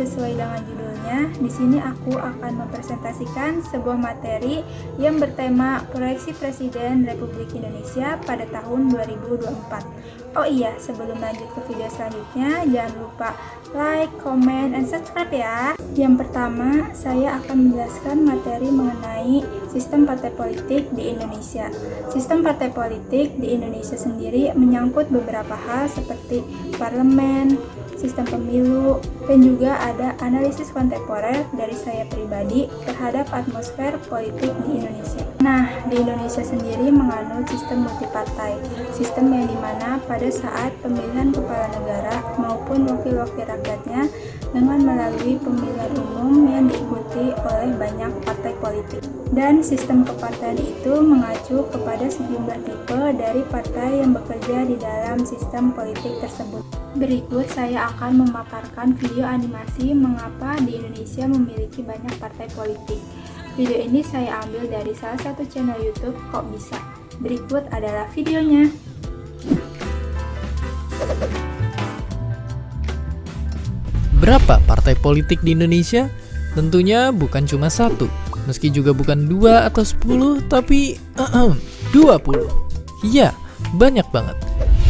Sesuai dengan judulnya, di sini aku akan mempresentasikan sebuah materi yang bertema Proyeksi Presiden Republik Indonesia pada tahun 2024. Oh iya, sebelum lanjut ke video selanjutnya, jangan lupa like, comment, and subscribe ya. Yang pertama, saya akan menjelaskan materi mengenai sistem partai politik di Indonesia. Sistem partai politik di Indonesia sendiri menyangkut beberapa hal seperti parlemen, sistem pemilu, dan juga ada analisis kontemporer dari saya pribadi terhadap atmosfer politik di Indonesia. Nah, di Indonesia sendiri menganut sistem multipartai, sistem yang dimana pada saat pemilihan kepala negara maupun wakil-wakil rakyatnya dengan melalui pemilihan umum yang diikuti oleh banyak partai politik. Dan sistem kepartaian itu mengacu kepada sejumlah tipe dari partai yang bekerja di dalam sistem politik tersebut. Berikut saya akan memaparkan video animasi mengapa di Indonesia memiliki banyak partai politik. Video ini saya ambil dari salah satu channel YouTube Kok Bisa. Berikut adalah videonya. Berapa partai politik di Indonesia? Tentunya bukan cuma satu, meski juga bukan 2 atau 10, tapi 20. Iya, banyak banget.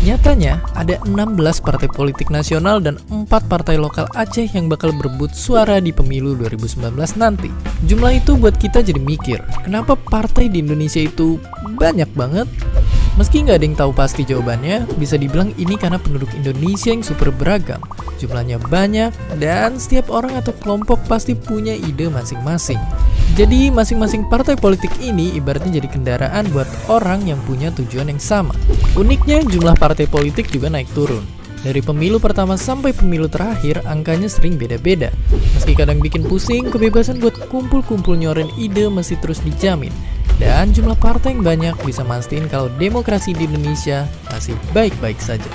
Nyatanya, ada 16 partai politik nasional dan 4 partai lokal Aceh yang bakal berebut suara di pemilu 2019 nanti. Jumlah itu buat kita jadi mikir, kenapa partai di Indonesia itu banyak banget? Meski nggak ada yang tahu pasti jawabannya, bisa dibilang ini karena penduduk Indonesia yang super beragam. Jumlahnya banyak, dan setiap orang atau kelompok pasti punya ide masing-masing. Jadi masing-masing partai politik ini ibaratnya jadi kendaraan buat orang yang punya tujuan yang sama. Uniknya jumlah partai politik juga naik turun. Dari pemilu pertama sampai pemilu terakhir, angkanya sering beda-beda. Meski kadang bikin pusing, kebebasan buat kumpul-kumpul nyoren ide masih terus dijamin. Dan jumlah partai yang banyak bisa mastiin kalau demokrasi di Indonesia masih baik-baik saja.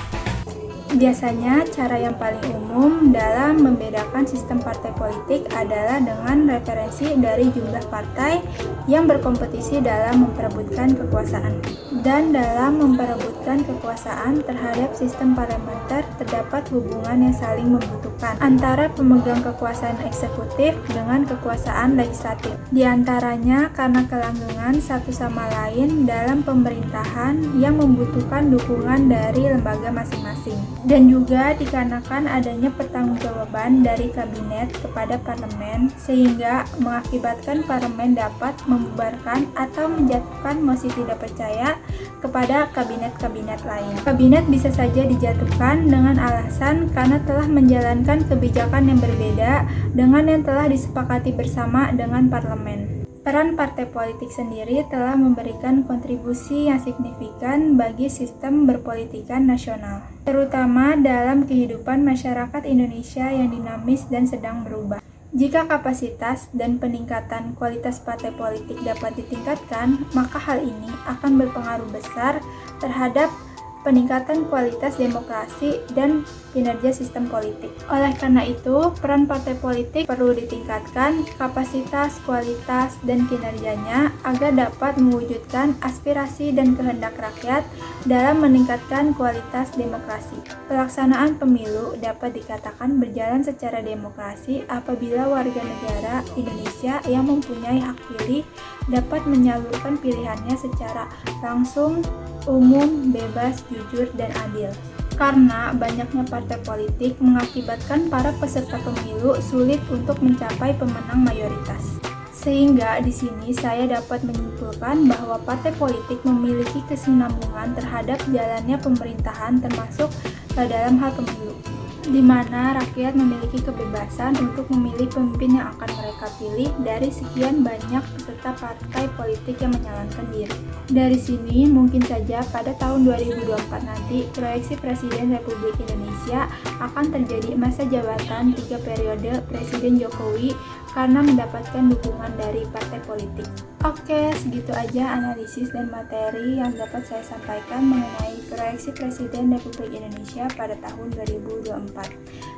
Biasanya cara yang paling umum dalam membedakan sistem partai politik adalah dengan referensi dari jumlah partai yang berkompetisi dalam memperebutkan kekuasaan. Dan dalam memperebutkan kekuasaan terhadap sistem parlementer terdapat hubungan yang saling membutuhkan antara pemegang kekuasaan eksekutif dengan kekuasaan legislatif. Di antaranya karena kelanggengan satu sama lain dalam pemerintahan yang membutuhkan dukungan dari lembaga masing-masing. Dan juga dikarenakan adanya pertanggungjawaban dari kabinet kepada parlemen sehingga mengakibatkan parlemen dapat membubarkan atau menjatuhkan mosi tidak percaya kepada kabinet-kabinet lain. Kabinet bisa saja dijatuhkan dengan alasan karena telah menjalankan kebijakan yang berbeda dengan yang telah disepakati bersama dengan parlemen. Peran partai politik sendiri telah memberikan kontribusi yang signifikan bagi sistem berpolitikan nasional, terutama dalam kehidupan masyarakat Indonesia yang dinamis dan sedang berubah. Jika kapasitas dan peningkatan kualitas partai politik dapat ditingkatkan, maka hal ini akan berpengaruh besar terhadap peningkatan kualitas demokrasi dan kinerja sistem politik. Oleh karena itu, peran partai politik perlu ditingkatkan kapasitas, kualitas, dan kinerjanya agar dapat mewujudkan aspirasi dan kehendak rakyat dalam meningkatkan kualitas demokrasi. Pelaksanaan pemilu dapat dikatakan berjalan secara demokrasi apabila warga negara Indonesia yang mempunyai hak pilih dapat menyalurkan pilihannya secara langsung, umum, bebas, jujur, dan adil. Karena banyaknya partai politik mengakibatkan para peserta pemilu sulit untuk mencapai pemenang mayoritas. Sehingga di sini saya dapat menyimpulkan bahwa partai politik memiliki kesinambungan terhadap jalannya pemerintahan termasuk dalam hal pemilu, di mana rakyat memiliki kebebasan untuk memilih pemimpin yang akan mereka pilih dari sekian banyak peserta partai politik yang menyalonkan diri. Dari sini, mungkin saja pada tahun 2024 nanti, proyeksi Presiden Republik Indonesia akan terjadi masa jabatan 3 periode Presiden Jokowi karena mendapatkan dukungan dari partai politik. Oke, segitu aja analisis dan materi yang dapat saya sampaikan mengenai proyeksi Presiden Republik Indonesia pada tahun 2024.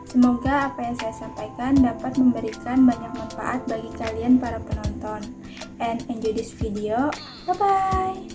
Semoga apa yang saya sampaikan dapat memberikan banyak manfaat bagi kalian and enjoy this video. Bye-bye!